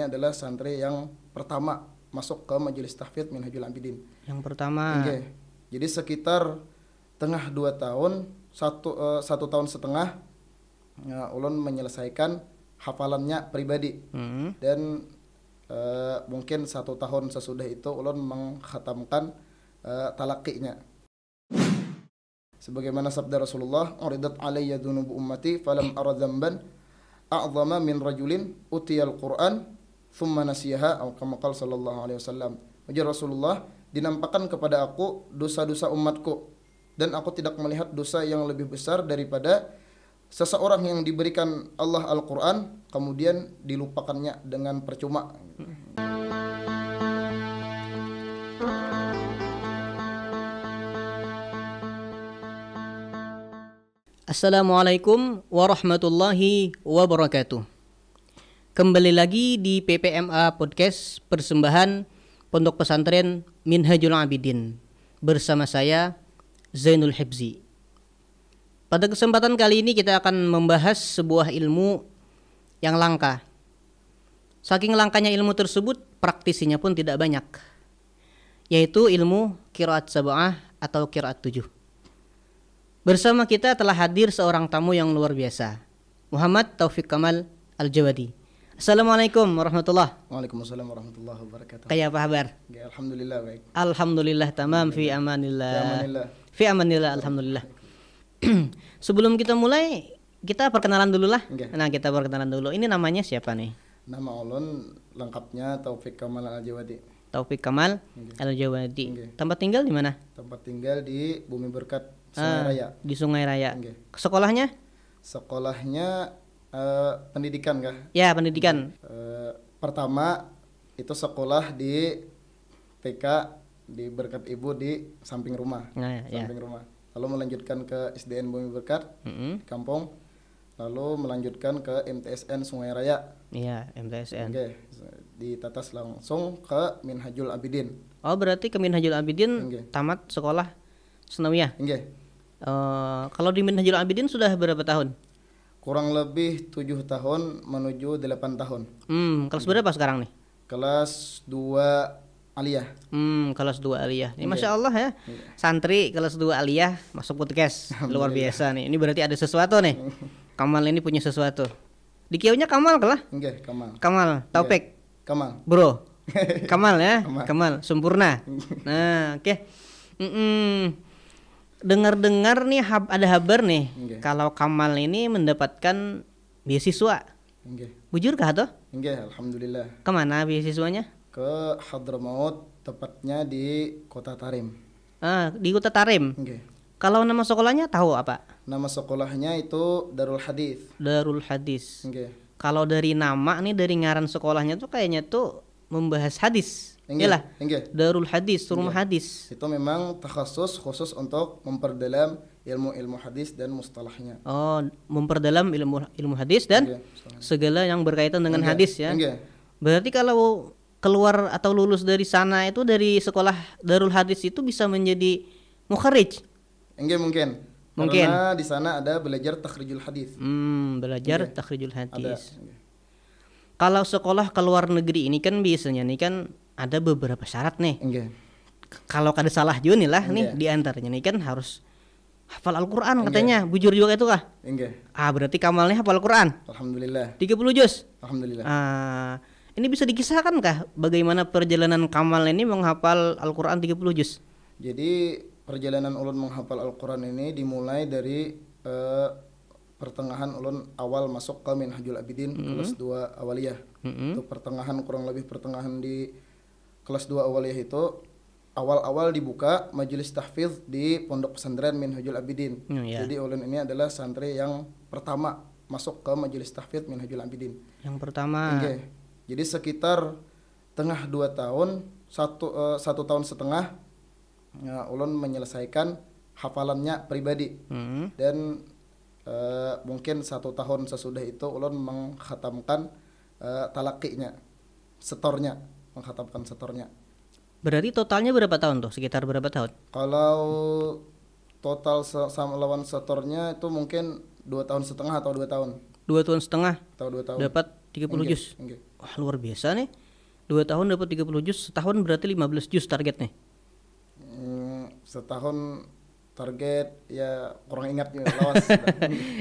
adalah santri yang pertama masuk ke majelis tahfidz Minhajul Abidin. Yang pertama. Okay. Jadi sekitar tengah 2 tahun, satu tahun setengah, ulun menyelesaikan hafalannya pribadi. Dan mungkin 1 tahun sesudah itu ulun mengkhatamkan talaqinya. Sebagaimana sabda Rasulullah, "Uridat alayya dhunubu ummati falam ara dzamban a'zama min rajulin utiyal Qur'an thumma nasiyaha," atau kama qala sallallahu alaihi wasallam. Ujar Rasulullah, "Dinampakkan kepada aku dosa-dosa umatku, dan aku tidak melihat dosa yang lebih besar daripada seseorang yang diberikan Allah Al-Qur'an kemudian dilupakannya dengan percuma." Assalamualaikum warahmatullahi wabarakatuh. Kembali lagi di PPMA Podcast persembahan Pondok Pesantren Minhajul Abidin bersama saya Zainul Hibzi. Pada kesempatan kali ini kita akan membahas sebuah ilmu yang langka. Saking langkanya ilmu tersebut, praktisinya pun tidak banyak, yaitu ilmu qiraat sab'ah atau qiraat 7. Bersama kita telah hadir seorang tamu yang luar biasa, Muhammad Taufik Kamal Al-Jawadi. Assalamualaikum warahmatullahi wabarakatuh. Waalaikumsalam warahmatullahi wabarakatuh. Kayak apa kabar? Ya, alhamdulillah baik. Alhamdulillah tamam, fi amanillah. Amanillah. Fi amanillah, alhamdulillah. Sebelum kita mulai, kita perkenalan dulu lah. Nah, kita perkenalan dulu. Ini namanya siapa nih? Nama ulun lengkapnya Taufik Kamal Al-Jawadi. Taufik Kamal Al-Jawadi. Tempat tinggal di mana? Tempat tinggal di Bumi Berkat, Sungai Raya. Di Sungai Raya. Sekolahnya? Sekolahnya pendidikan kah? Ya, pendidikan. Pertama itu sekolah di TK di Berkat Ibu di samping rumah. Samping rumah. Lalu melanjutkan ke SDN Bumi Berkat di kampung. Lalu melanjutkan ke MTSN Sungai Raya. Iya, MTSN. Ditatas langsung ke Minhajul Abidin. Oh, berarti ke Minhajul Abidin tamat sekolah Sanawiyah. Kalau di Minhajul Abidin sudah berapa tahun? Kurang lebih 7 tahun menuju 8 tahun. Kelas berapa sekarang nih? Kelas 2 aliyah. Kelas 2 aliyah. Ini Masya Allah ya. Santri kelas 2 aliyah masuk podcast. Luar biasa nih. Ini berarti ada sesuatu nih. Kamal ini punya sesuatu. Di kiaunya Kamal kalah? Kamal. Kamal, Taufik. Kamal. Bro. Kamal ya. Kamal sempurna. Nah, oke. Dengar-dengar nih ada kabar nih kalau Kamal ini mendapatkan beasiswa. Bujurkah tuh? Alhamdulillah. Kemana beasiswanya? Ke Hadramaut, tepatnya di Kota Tarim. Di Kota Tarim. Kalau nama sekolahnya tahu apa? Nama sekolahnya itu Darul Hadis. Darul Hadis. Kalau dari nama nih, dari ngaran sekolahnya tuh kayaknya tuh membahas hadis. Iyalah. Darul Hadis, rumah hadis. Itu memang khusus untuk memperdalam ilmu-ilmu hadis dan mustalahnya. Oh, memperdalam ilmu hadis dan segala yang berkaitan dengan hadis ya. Berarti kalau keluar atau lulus dari sana itu, dari sekolah Darul Hadis itu bisa menjadi mukharrij. Mungkin. Karena di sana ada belajar takhrijul hadis. Belajar takhrijul hadis. Kalau sekolah ke luar negeri ini kan biasanya nih kan ada beberapa syarat nih. Kalau kada salah juga nih lah nih di antaranya nih kan harus hafal Al-Qur'an katanya. Bujur juga itu kah? Berarti Kamalnya hafal Al-Qur'an. Alhamdulillah. 30 juz. Alhamdulillah. Ini bisa dikisahkan kah bagaimana perjalanan Kamal ini menghafal Al-Qur'an 30 juz? Jadi perjalanan ulun menghafal Al-Qur'an ini dimulai dari pertengahan ulun awal masuk ke Minhajul Abidin kelas 2 awaliyah. Itu pertengahan, kurang lebih pertengahan di kelas 2 awaliyah itu awal-awal dibuka majelis tahfidz di Pondok Pesantren Minhajul Abidin. Jadi ulun ini adalah santri yang pertama masuk ke majelis tahfidz Minhajul Abidin. Yang pertama. Jadi sekitar tengah 2 tahun, satu tahun setengah, ulun menyelesaikan hafalannya pribadi. Dan mungkin 1 tahun sesudah itu ulun mengkhatamkan talaqinya, mengkhatamkan setornya. Berarti totalnya berapa tahun tuh? Sekitar berapa tahun? Kalau total sama lawan setornya itu mungkin 2 tahun setengah atau 2 tahun. 2 tahun setengah. Atau 2 tahun. Dapat 30 juz. Wah, luar biasa nih. 2 tahun dapat 30 juz, setahun berarti 15 juz targetnya. Setahun target ya kurang ingat ya lawas.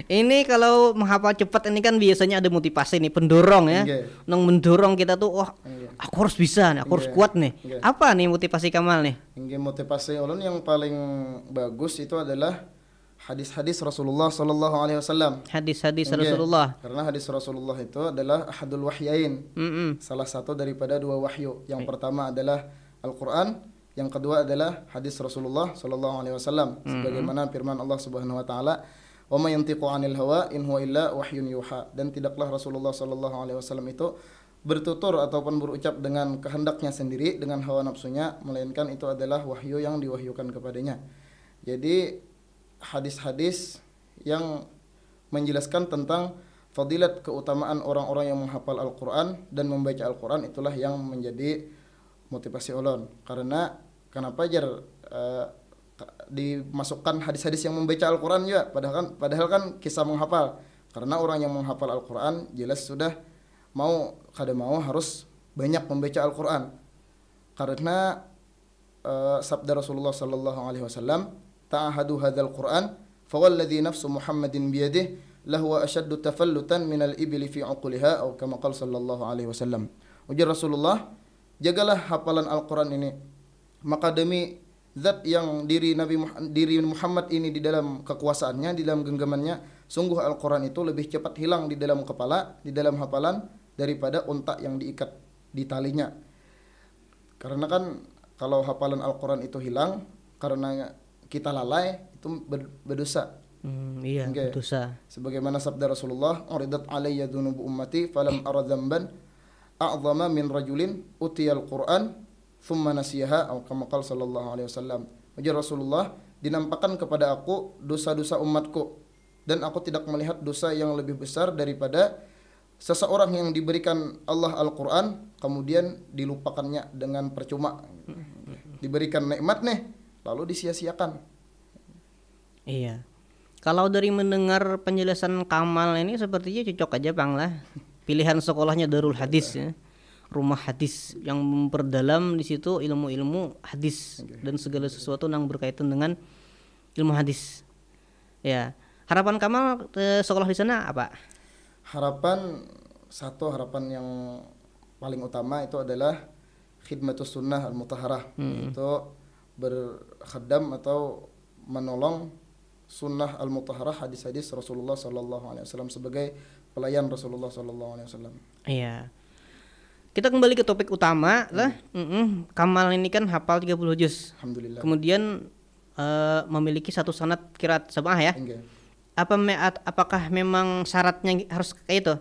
Ini kalau menghafal cepat ini kan biasanya ada motivasi nih, pendorong ya. Nggih. Nang mendorong kita tuh, wah, Nggih. aku harus bisa nih, aku harus Nggih. kuat nih. Nggih. Apa nih motivasi Kamal nih? Hingga motivasi ulun yang paling bagus itu adalah hadis-hadis Rasulullah Sallallahu Alaihi Wasallam. Hadis-hadis Nggih. Rasulullah. Karena hadis Rasulullah itu adalah ahadul wahyain, Mm-mm. salah satu daripada dua wahyu. Yang pertama adalah Al-Quran, yang kedua adalah hadis Rasulullah Sallallahu Alaihi Wasallam. Sebagaimana firman Allah Subhanahu Wa Taala, "Wa ma yantiqu 'anil hawa in huwa illa wahyun yuha." Dan tidaklah Rasulullah Sallallahu Alaihi Wasallam itu bertutur ataupun berucap dengan kehendaknya sendiri, dengan hawa nafsunya, melainkan itu adalah wahyu yang diwahyukan kepadanya. Jadi hadis-hadis yang menjelaskan tentang fadilat keutamaan orang-orang yang menghafal Al-Quran dan membaca Al-Quran, itulah yang menjadi motivasi ulun. Karena kenapa jar dimasukkan hadis-hadis yang membaca Al-Quran juga, padahal kan kisah menghafal. Karena orang yang menghafal Al-Quran jelas sudah mau kada mau harus banyak membaca Al-Quran. Karena sabda Rasulullah sallallahu alaihi wasallam, ta'ahadu hadzal Qur'an fawalladhi nafsu Muhammadin biyadihi lahu ashaddu tafallutan minal ibli fi uquliha atau kama qala sallallahu alaihi wasallam. Ujar Rasulullah, jagalah hafalan Al-Quran ini, maka demi zat yang diri Muhammad ini di dalam kekuasaannya, di dalam genggamannya, sungguh Al-Quran itu lebih cepat hilang di dalam kepala, di dalam hafalan, daripada unta yang diikat di talinya. Karena kan kalau hafalan Al-Quran itu hilang karena kita lalai, itu berdosa. Iya, Okay. dosa. Sebagaimana sabda Rasulullah, "Uridat alayya dhunubu ummati falam ara dzamban a'zama min rajulin utiyal Qur'an thumma nasiyaha," atau kama qala sallallahu alaihi wasallam. Ujar Rasulullah, dinampakkan kepada aku dosa-dosa umatku, dan aku tidak melihat dosa yang lebih besar daripada seseorang yang diberikan Allah Al-Quran kemudian dilupakannya dengan percuma. Diberikan nikmat nih lalu disia-siakan. Iya. Kalau dari mendengar penjelasan Kamal ini sepertinya cocok aja Bang lah. Pilihan sekolahnya Darul Hadis ya. Rumah hadis yang memperdalam di situ ilmu-ilmu hadis dan segala sesuatu yang berkaitan dengan ilmu hadis. Ya. Harapan Kamal sekolah di sana apa? Harapan yang paling utama itu adalah khidmatus sunnah al-mutahharah, itu berkhidam atau menolong sunnah al-mutahharah, hadis-hadis Rasulullah sallallahu alaihi wasallam, sebagai pelayan Rasulullah sallallahu alaihi wasallam. Iya. Kita kembali ke topik utama lah. Kamal ini kan hafal 30 juz. Alhamdulillah. Kemudian memiliki satu sanad qiraat sab'ah ya. Enggak. Apakah memang syaratnya harus kayak itu?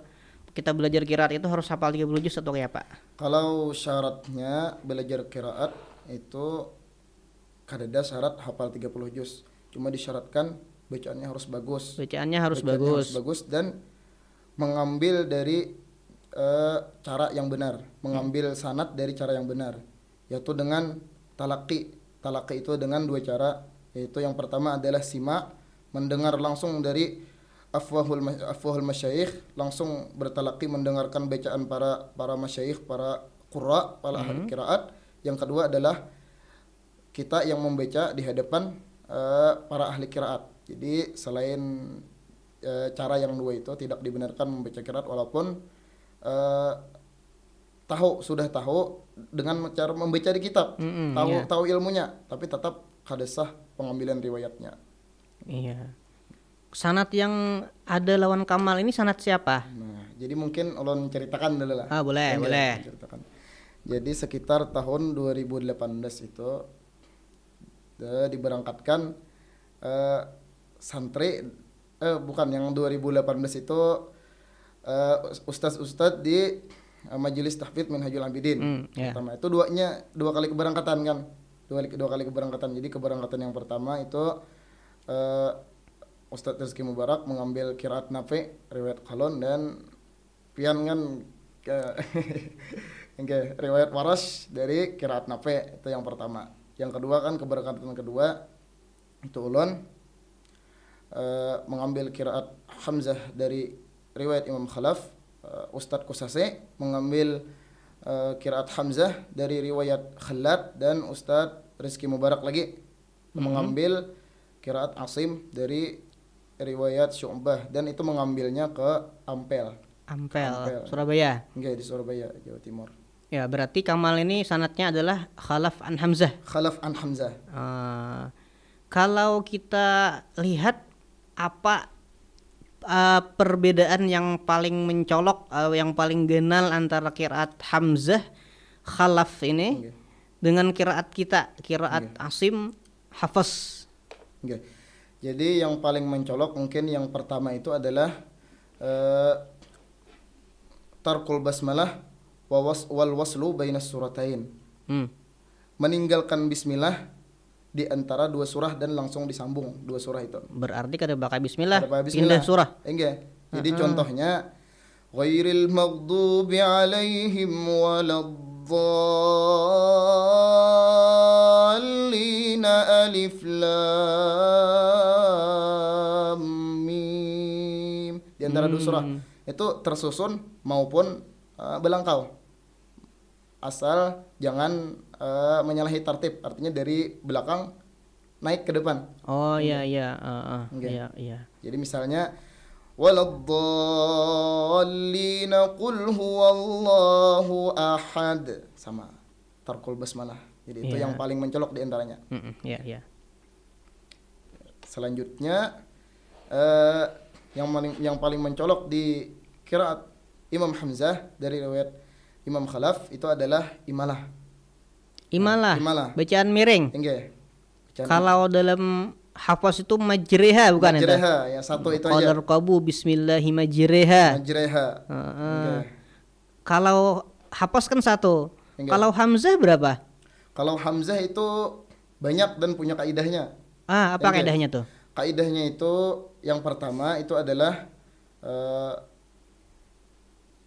Kita belajar qiraat itu harus hafal 30 juz atau kayak apa? Kalau syaratnya belajar qiraat itu kadada syarat hafal 30 juz. Cuma disyaratkan bacaannya harus bagus. Bacaannya harus bagus. Dan mengambil dari cara yang benar, mengambil sanad dari cara yang benar, yaitu dengan talaqi. Talaqi itu dengan dua cara, yaitu yang pertama adalah sima, mendengar langsung dari afwahul masyayikh, langsung bertalaqi mendengarkan bacaan para masyayikh, para qurra, para ahli qiraat. Yang kedua adalah kita yang membaca di hadapan para ahli qiraat. Jadi selain cara yang dua itu tidak dibenarkan membaca qiraat, walaupun sudah tahu dengan cara membaca di kitab, tahu ilmunya, tapi tetap kada sah pengambilan riwayatnya. Iya. Sanad yang ada lawan Kamal ini sanad siapa? Nah, jadi mungkin ulun ceritakan dulu lah. Boleh. Ceritakan. Jadi sekitar tahun 2018 itu diberangkatkan santri, bukan, yang 2018 itu ustaz-ustaz di Majelis Tahfidz Minhajul Abidin. Pertama itu dua kali keberangkatan kan. Dua kali keberangkatan. Jadi keberangkatan yang pertama itu Ustaz Rizky Mubarak mengambil qiraat Nafi, riwayat Qalun, dan pian kan riwayat Warash dari qiraat Nafi, itu yang pertama. Yang kedua kan keberangkatan kedua itu ulun mengambil qiraat Hamzah dari riwayat Imam Khalaf, Ustadz Kusase mengambil qiraat Hamzah dari riwayat Khalad, dan Ustadz Rizky Mubarak lagi mengambil qiraat Asim dari riwayat Syu'bah, dan itu mengambilnya ke Ampel. Ampel. Surabaya. Enggak, di Surabaya, Jawa Timur. Ya, berarti Kamal ini sanadnya adalah Khalaf an Hamzah. Khalaf an Hamzah. Kalau kita lihat apa perbedaan yang paling mencolok, yang paling genal antara qiraat Hamzah Khalaf ini dengan qiraat kita, qiraat Asim Hafs. Jadi yang paling mencolok mungkin yang pertama itu adalah tarkul basmalah wal waslu bainas suratain. Meninggalkan bismillah di antara dua surah dan langsung disambung dua surah itu. Berarti kada pakai bismillah, pindah surah. Enggak. Jadi contohnya ghairil maghdubi alaihim waladdallin alif lam mim. Di antara dua surah itu tersusun maupun belangkau. Asal jangan menyalahi tartib, artinya dari belakang naik ke depan. Oh iya. Jadi misalnya waladdallin qul huwallahu ahad, sama tarkul basmalah. Jadi itu yang paling mencolok di antaranya. Selanjutnya yang paling mencolok di qiraat Imam Hamzah dari riwayat Imam Khalaf itu adalah imalah. Imalah. Bacaan miring. Enggak. Kalau dalam hafaz itu majreha bukan itu? Majreha, ya satu itu aja. Qadar qabu bismillahi majreha. Majreha. Kalau hafaz kan satu. Kalau Hamzah berapa? Kalau Hamzah itu banyak dan punya kaidahnya. Apa kaidahnya tuh? Kaidahnya itu yang pertama itu adalah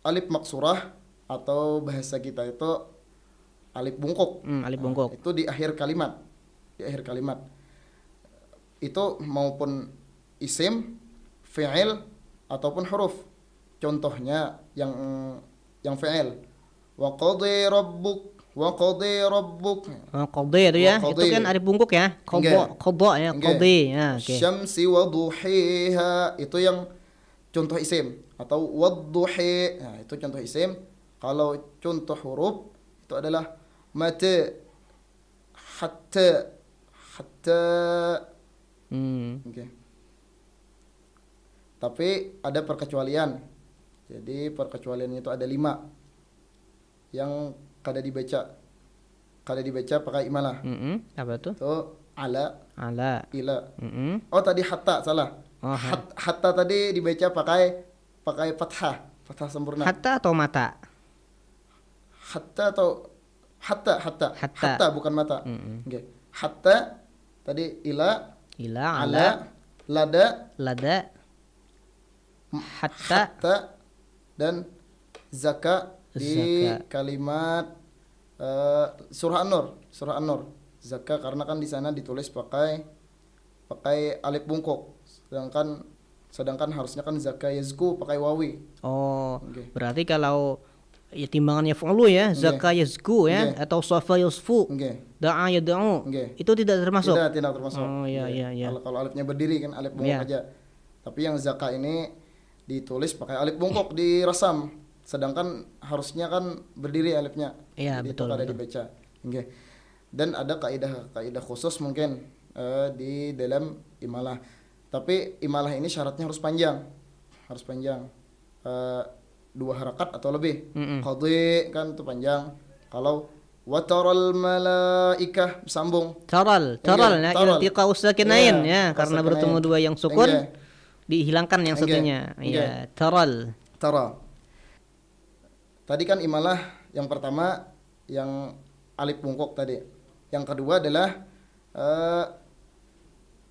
alif maksurah, atau bahasa kita itu alif bungkuk. Alif bungkuk. Itu di akhir kalimat. Itu maupun isim, fi'il ataupun huruf. Contohnya yang fi'il. Wa qadi rabbuk. Qadi itu ya. Itu kan alif bungkuk ya. Qada ya, qadi ya. Syamsi wa duhiha, itu yang contoh isim, atau wadduhi. Nah, itu contoh isim. Kalau contoh huruf itu adalah mata, hatta. Tapi ada perkecualian. Jadi perkecualiannya itu ada 5 yang kada dibaca pakai imalah. Apa tuh? Itu ala, ila. Oh tadi hatta salah. Hatta tadi dibaca pakai fathah sempurna. Hatta atau mata? Hatta bukan mata. Hatta tadi ila, ala, lada, hatta dan zaka di kalimat surah An-Nur. Zaka karena kan di sana ditulis pakai alif bungkuk. Sedangkan harusnya kan zaka yazku pakai wawi. Berarti kalau timbangannya fa'lu ya, zaka yazku ya, atau safa yusfu, da'a yad'u, itu tidak termasuk. Tidak termasuk. Kalau alifnya berdiri kan alif bungkuk aja. Tapi yang zaka ini ditulis pakai alif bungkuk di rasam, sedangkan harusnya kan berdiri alifnya. Jadi betul. Itu kada dibaca. Dan ada kaidah khusus mungkin di dalam imalah. Tapi imalah ini syaratnya harus panjang. 2 harakat atau lebih. Qadhi kan itu panjang. Kalau wataral malaikah sambung. Taral ya, iltiqa usakinain ya, karena bertemu 2 yang sukun dihilangkan yang satunya. Ya, taral. Tadi kan imalah yang pertama yang alif bungkuk tadi. Yang kedua adalah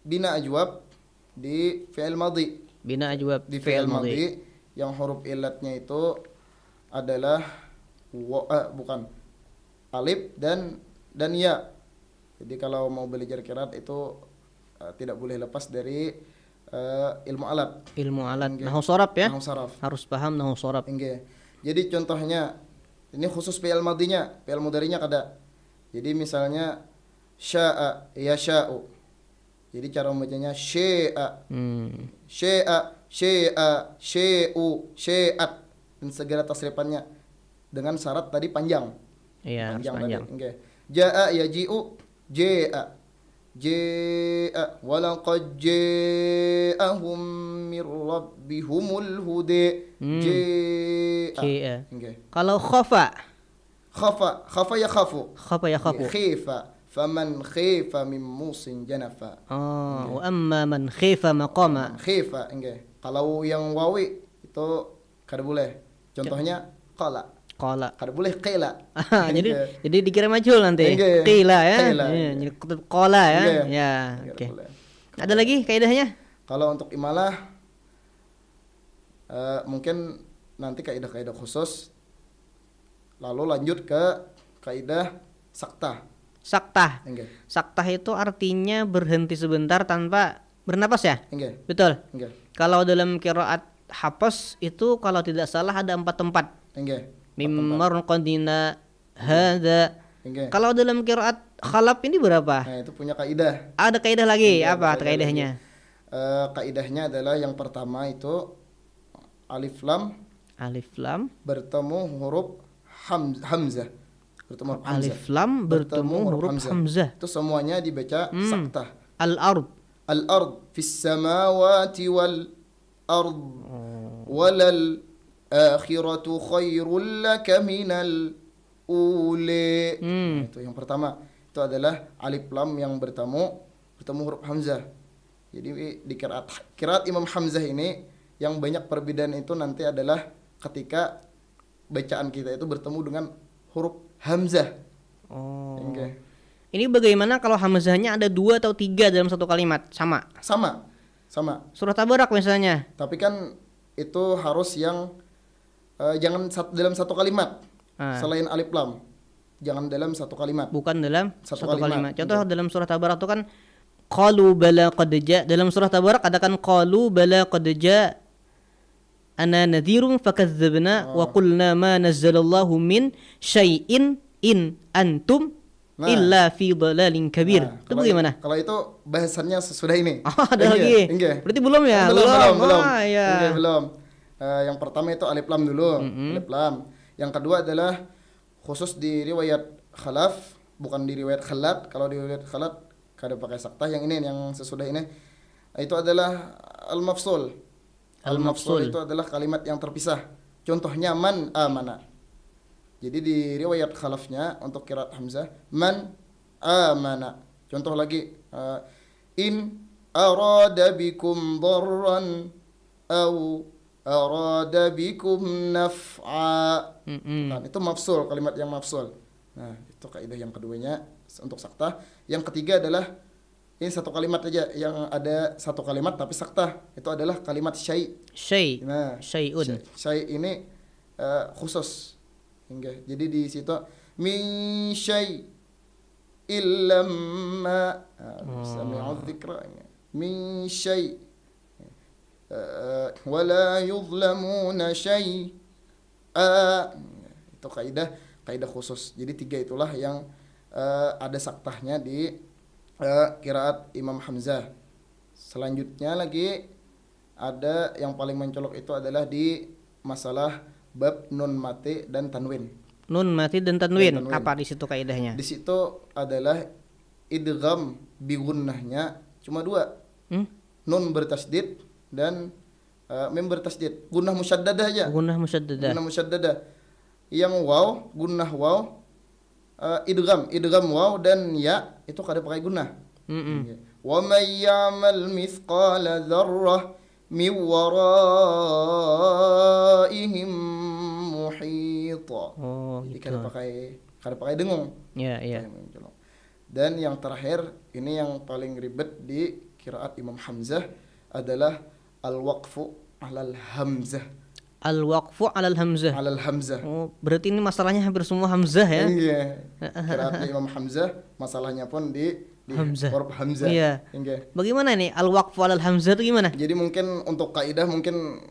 bina ajwab di fi'il madhi. Bina ajwab di fi'il madhi. Yang huruf ilatnya itu adalah bukan alif dan ya. Jadi kalau mau belajar qiraat itu tidak boleh lepas dari ilmu alat. Ilmu alat. Nggih. Nahwu sharaf ya. Nahwu saraf. Harus paham nahwu sharaf. Nggih. Jadi contohnya ini khusus fi'il madinya, fi'il mudhari'nya kada. Jadi misalnya sya'a yasha'u. Jadi cara membacanya syai'a. Syai'a, syai'a, syai'u, syai'at, dan segala tasrifannya dengan syarat tadi panjang. Iya, harus panjang. Nggih. Ja'a yaji'u, ja'a. Ja'a walaqad ja'ahum mir rabbihumul huda. Ja'a. Nggih. Kalau khafa Khafa ya khafu. Khafa ya khafu. Khifa faman khifa min musin janafa. Oh, wa amma man khifa maqama. Khifa, nggih. Kalau yang wawi itu kada boleh. Contohnya qala. Qala. Kada boleh qila. jadi dikira majhul nanti. Nggih. Qila ya. Qila. Iya, jadi qala ya. Nggih. Ya, Kada oke. boleh. Ada lagi kaidahnya? Kalau untuk imalah mungkin nanti kaidah-kaidah khusus. Lalu lanjut ke kaidah saktah. Saktah. Nggih. Saktah itu artinya berhenti sebentar tanpa bernapas ya? Nggih. Betul. Nggih. Kalau dalam qiraat Hafs itu kalau tidak salah ada 4 tempat. Nggih. Mimar qadina hadza. Nggih. Kalau dalam qiraat Khalaf ini berapa? Nah, itu punya kaidah. Ada kaidah lagi. Nggih, Apa ada kaidahnya? Kaidahnya adalah yang pertama itu alif lam Alif lam bertemu huruf hamzah. Bertemu huruf hamzah. Alif lam bertemu huruf hamzah. Itu semuanya dibaca saktah. Al-ard. Al-ard fis samawati wal ard. Walal akhiratu khairul laka minal uli. Itu yang pertama. Itu adalah alif lam yang bertemu huruf hamzah. Jadi di qiraat Imam Hamzah ini yang banyak perbedaan itu nanti adalah ketika bacaan kita itu bertemu dengan huruf hamzah. Oh. Okay. Ini bagaimana kalau hamzahnya ada 2 atau 3 dalam satu kalimat? Sama. Surah Tabarak misalnya. Tapi kan itu harus yang jangan dalam satu kalimat. Selain alif lam. Jangan dalam satu kalimat. Bukan dalam satu kalimat. Contoh Okay. dalam surah Tabarak itu kan qalu bala qad ja. Dalam surah Tabarak ada kan qalu bala qad ja ana nadhirun fakadzdzabna wa qulna ma nazzalallahu min syai'in in antum illa fi dhalalin kabir. Itu bagaimana? Kalau itu bahasannya sesudah ini. Ada lagi. Berarti belum ya? Belum. Ya. Belum. Yang pertama itu alif lam dulu. Alif lam. Yang kedua adalah khusus di riwayat Khalaf, bukan di riwayat Khalat. Kalau di riwayat Khalat kada pakai saktah. Yang ini yang sesudah ini itu adalah al-mafsul. Al-mafsul itu adalah kalimat yang terpisah. Contohnya man amana. Jadi di riwayat khalafnya untuk qiraat hamzah man amana. Contoh lagi in arada bikum darran au arada bikum naf'a. Nah, itu mafsul, kalimat yang mafsul. Nah, itu kaidah yang keduanya untuk saktah. Yang ketiga adalah ini satu kalimat aja yang ada satu kalimat tapi saktah. Itu adalah kalimat syai'. Nah, syai'un. Syai' ini khusus. Hingga. Jadi di situ min syai' illamma sami'u dzikra. Min syai' wala yuzlamuna syai'a. Itu kaidah khusus. Jadi 3 itulah yang ada saktahnya di qiraat Imam Hamzah. Selanjutnya lagi ada yang paling mencolok itu adalah di masalah bab nun mati dan tanwin. Nun mati dan tanwin. Apa di situ kaidahnya? Di situ adalah idgham bi gunnahnya cuma 2. Nun bertasydid dan mim bertasydid. Gunnah musyaddadah aja. Gunnah musyaddadah. Yang waw, gunnah waw, idgham waw dan ya itu kada pakai gunnah. Wa may ya'mal mithqala dzarrah min waraihim muhita. Jadi kada pakai dengung. Iya. Dan yang terakhir ini yang paling ribet di qiraat Imam Hamzah adalah al-waqfu 'alal hamzah. Al-waqfu 'alal hamzah. Oh, berarti ini masalahnya hampir semua hamzah ya? Iya. Qiraat Imam Hamzah masalahnya pun di Hamzah. huruf hamzah. Iya. Nggih. Bagaimana nih al-waqfu 'alal hamzah itu gimana? Jadi mungkin untuk kaidah mungkin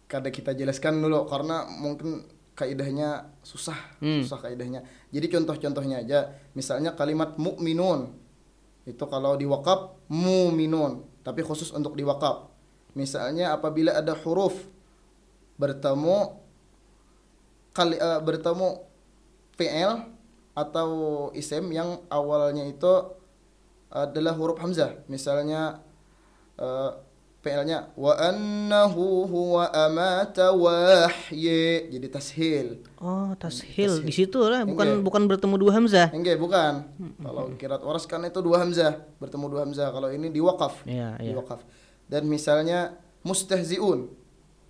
kada kita jelaskan dulu karena mungkin kaidahnya susah kaidahnya. Jadi contoh-contohnya aja. Misalnya kalimat mukminun. Itu kalau di wakaf muminun, tapi khusus untuk di wakaf. Misalnya apabila ada huruf bertemu fi'il atau isim yang awalnya itu adalah huruf hamzah. Misalnya fi'ilnya wa annahu huwa amata wahyi, jadi tashil. Oh, tashil. Di situ lah, bukan bertemu dua hamzah. Enggak, bukan. Kalau qiraat waras kan itu dua hamzah, bertemu dua hamzah. Kalau ini di waqaf. Iya, Di iya. waqaf. Dan misalnya mustahziun.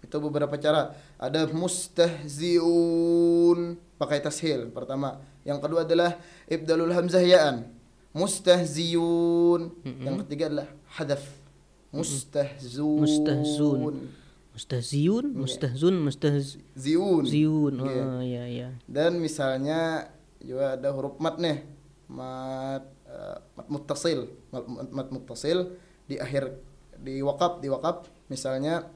Itu beberapa cara. Ada mustahziun pakai tashil pertama. Yang kedua adalah ibdalul hamzah ya'an. Mustahziyun. Yang ketiga adalah hadaf. Mustahzun. Mustahzun, Ziun. ziun. Oh, iya, iya. Dan misalnya juga ada huruf mat nih. Mat muttasil. Mat muttasil di akhir di waqaf misalnya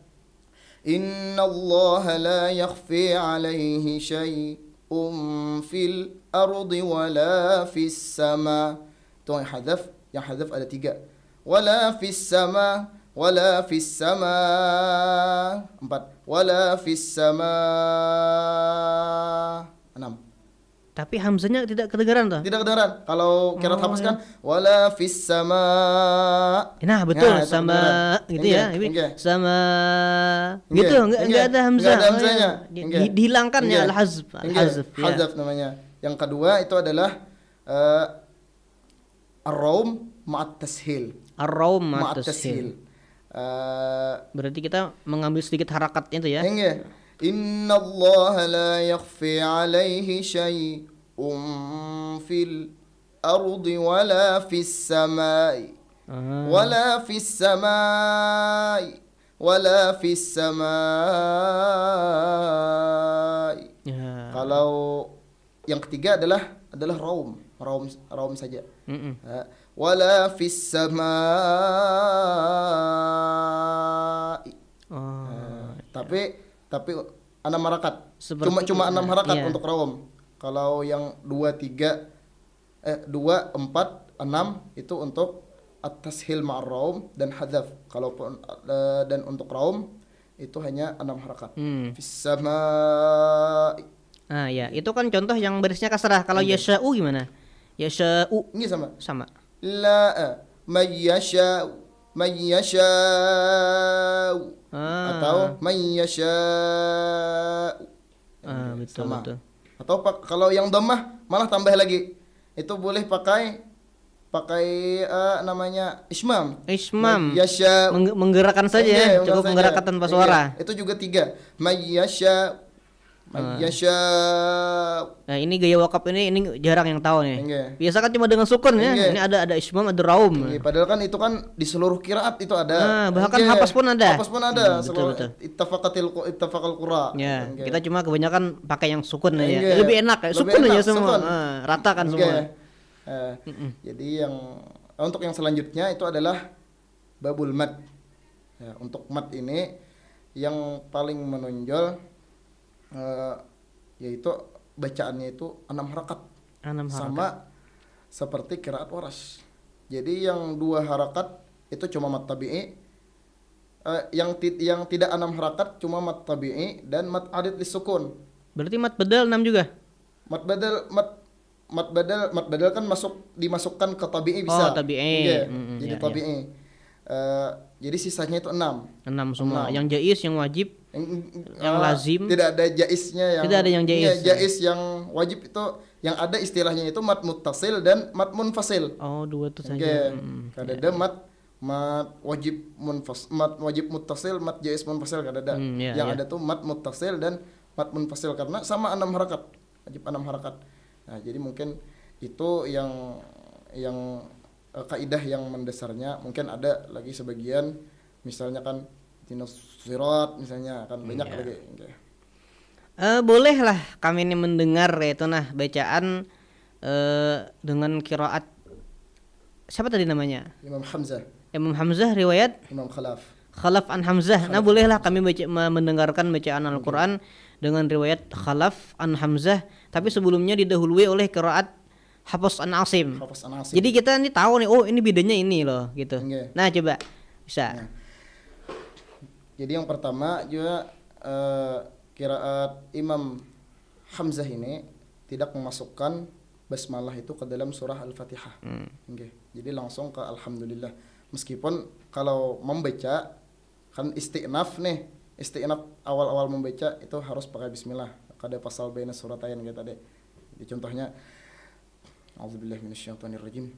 innallaha la yakhfi 'alaihi syai'un fil ardi wala fis sama. Itu yang hadaf ada 3. Wala fis sama 4. Wala fis sama 6. Tapi hamzahnya tidak kedengaran toh? Tidak kedengaran. Kalau qiraat hafs kan wala fis sama. Nah, betul, Nah, itu sama kedengaran. gitu Enggak, ya. Ini enggak. sama Enggak, gitu, enggak ada hamzah. Enggak ada hamzahnya. Oh, ya. Enggak. Dihilangkan ya Enggak. al-hazf. Enggak. Al-hazf ya. Hazaf namanya. Yang kedua itu adalah ar-raum ma'at tashil. Ar-raum Ma'at tashil. tashil. Berarti kita mengambil sedikit harakatnya itu ya. Enggak. Innallaha la yakhfi 'alaihi syai'un fil ardi wala fis samai. Wala fis samai. Wala fis samai. Ya. Kalau yang ketiga adalah raum saja. Wala fis samai. Tapi 6 harakat. Cuma 6 harakat iya. untuk raum. Kalau yang 2 4 6 itu untuk at-tashil ma'ar raum dan hadzaf. Kalaupun dan untuk raum itu hanya 6 harakat. Fis samai. Ah ya, itu kan contoh yang barisnya kasrah. Kalau yasha'u gimana? Yasha'u Ini sama. La may yasha'u atau may yasha'u. Betul, Sama. betul. Atau kalau yang dhammah malah tambah lagi. Itu boleh pakai namanya ismam. Yasha Menggerakkan saja, cukup menggerakkan tanpa suara. Itu juga 3. May yasha. Nah, ini gaya wakaf ini jarang yang tahu nih. Enggak. Biasa kan cuma dengan sukun ya. Enggak. Ini ada ismam, ada raum. Padahal kan itu kan di seluruh qiraat itu ada. Bahkan hafaz pun ada. Betul. Ittafaqal qura. Ya, kita cuma kebanyakan pakai yang sukun aja. Enggak. Lebih enak ya. Sukun Lebih aja enak, semua. sukun. Ratakan semua. Jadi untuk yang selanjutnya itu adalah babul mad. Ya, untuk mad ini yang paling menonjol yaitu bacaannya itu 6 harakat. Sama seperti qiraat waras. Jadi yang 2 harakat itu cuma mad tabi'i. Yang tidak 6 harakat cuma mad tabi'i dan mad adid lisukun. Berarti mad badal 6 juga. Mad badal kan dimasukkan ke tabi'i bisa. Oh, tabi'i. Jadi ya, tabi'i. Jadi sisanya itu 6 semua. Yang jaiz, yang wajib, yang lazim. Tidak ada jaiznya Tidak ada yang jaiz. Iya, jaiz yang wajib itu yang ada istilahnya itu mad muttasil dan mad munfasil. Oh, 2 itu saja. Kada ada mad wajib muttasil, mad jaiz munfasil kada ada. Yang ada tuh mad muttasil dan mad munfasil karena sama 6 harakat. Wajib 6 harakat. Nah, jadi mungkin itu yang kaidah yang mendasarnya. Mungkin ada lagi sebagian misalnya kan sirat misalnya kan banyak lagi. Bolehlah kami ini mendengar yaitu bacaan dengan qiraat siapa tadi namanya? Imam Hamzah, Imam Hamzah riwayat Imam Khalaf. Khalaf an Hamzah. Nah, bolehlah kami mendengarkan bacaan Al-Qur'an dengan riwayat Khalaf an Hamzah, tapi sebelumnya didahului oleh qiraat Hafs an Asim. Hafiz an Asim. Jadi kita ini tahu nih, oh ini bedanya ini loh gitu. Oke. Nah, coba bisa. Nah, jadi yang pertama juga qiraat Imam Hamzah ini tidak memasukkan basmalah itu ke dalam surah Al-Fatihah. Oke. Jadi langsung ke Alhamdulillah. Meskipun kalau membaca kan isti'naf nih, isti'naf awal-awal membaca itu harus pakai bismillah. Kada pasal baina suratain kayak tadi. Jadi contohnya A'udzubillahi minasyaitonirrajim.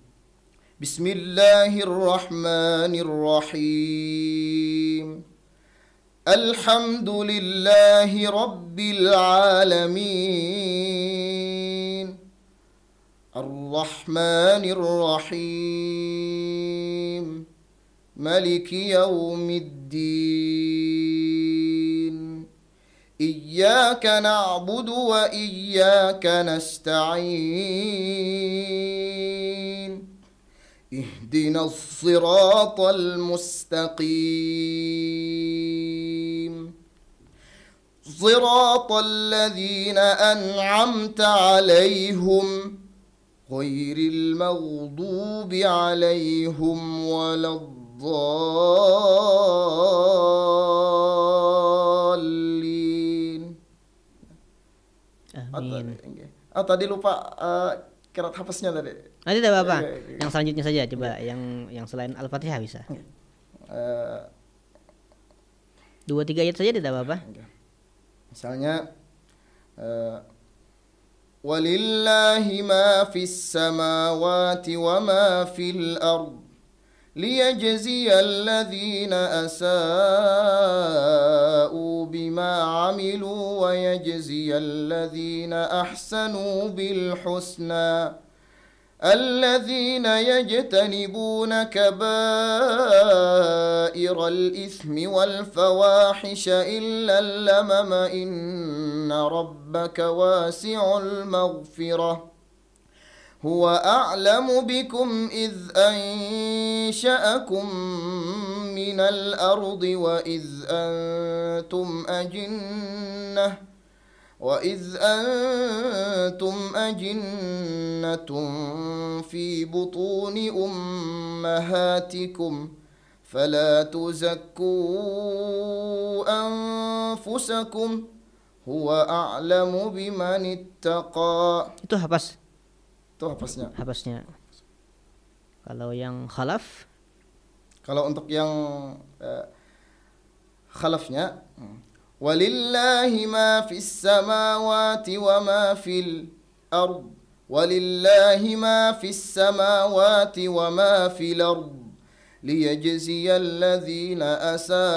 Bismillahirrahmanirrahim. Alhamdulillahi rabbil alamin. Ar-Rahmanir Rahim. Maliki yaumiddin. Iyyaka na'budu wa iyyaka nasta'in. Ihdinas siratal mustaqim. Siratal ladzina an'amta 'alaihim ghairil maghdubi 'alaihim waladdallin. Amin. Tadi lupa qiraat hafaznya tadi. Nanti tidak apa-apa. Yang selanjutnya saja coba yang selain Al-Fatihah bisa. 2-3 ayat saja tidak apa-apa. Misalnya walillahi ma fis samawati wa ma fil ard liyajziyal ladzina asa'u bima 'amilu wa yajziyal ladzina ahsanu bil husna الذين يجتنبون كبائر الإثم والفواحش إلا اللمم إن ربك واسع المغفرة هو أعلم بكم إذ أنشأكم من الأرض وإذ أنتم أجنة في بطون أمهاتكم فلا تزكوا أنفسكم هو أعلم بمن اتقى. Itu hafaz. Itu hafaznya. Hafaznya. Kalau yang khalaf? Kalau untuk yang khalafnya walillahi ma fis samawati wa ma fil ard walillahi ma fis samawati wa ma fil ard liyajziyal ladzina asa'u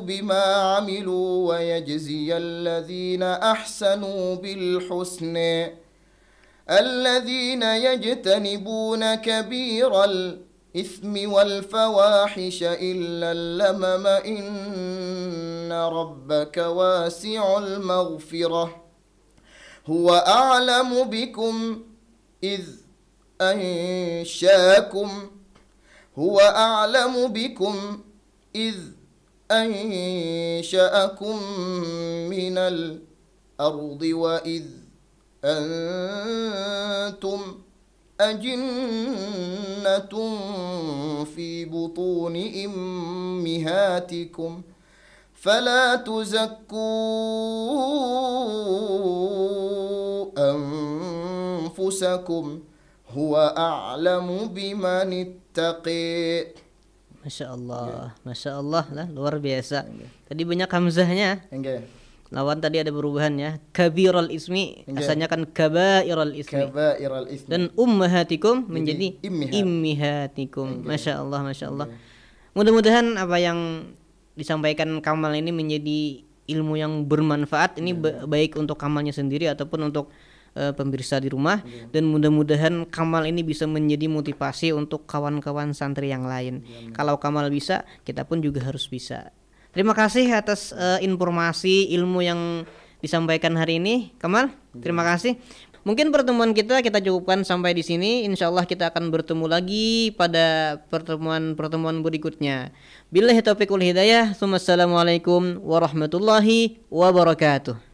bima 'amilu wa yajziyal ladzina ahsanu bil husna alladhina yajtanibuna kabiral إثم والفواحش إلا اللمم إن ربك واسع المغفرة هو أعلم بكم إذ أنشأكم من الأرض وإذ أنتم أجنة في بطون أمهاتكم فلا تزكوا أنفسكم هو أعلم بمن اتقي. Masya Allah lah, luar biasa. Tadi banyak hamzahnya. Lawan tadi ada perubahan ya. Kabirul ismi asalnya kan kabairal ismi. Dan ummahatikum menjadi immihatikum. Masya Allah. Mudah-mudahan apa yang disampaikan Kamal ini menjadi ilmu yang bermanfaat. Ini baik untuk Kamalnya sendiri ataupun untuk pemirsa di rumah. Dan mudah-mudahan Kamal ini bisa menjadi motivasi untuk kawan-kawan santri yang lain. Kalau Kamal bisa, kita pun juga harus bisa. Terima kasih atas informasi ilmu yang disampaikan hari ini, Kamal. Terima kasih. Mungkin pertemuan kita cukupkan sampai di sini. Insyaallah kita akan bertemu lagi pada pertemuan berikutnya. Billahi taufiq wal hidayah. Assalamualaikum warahmatullahi wabarakatuh.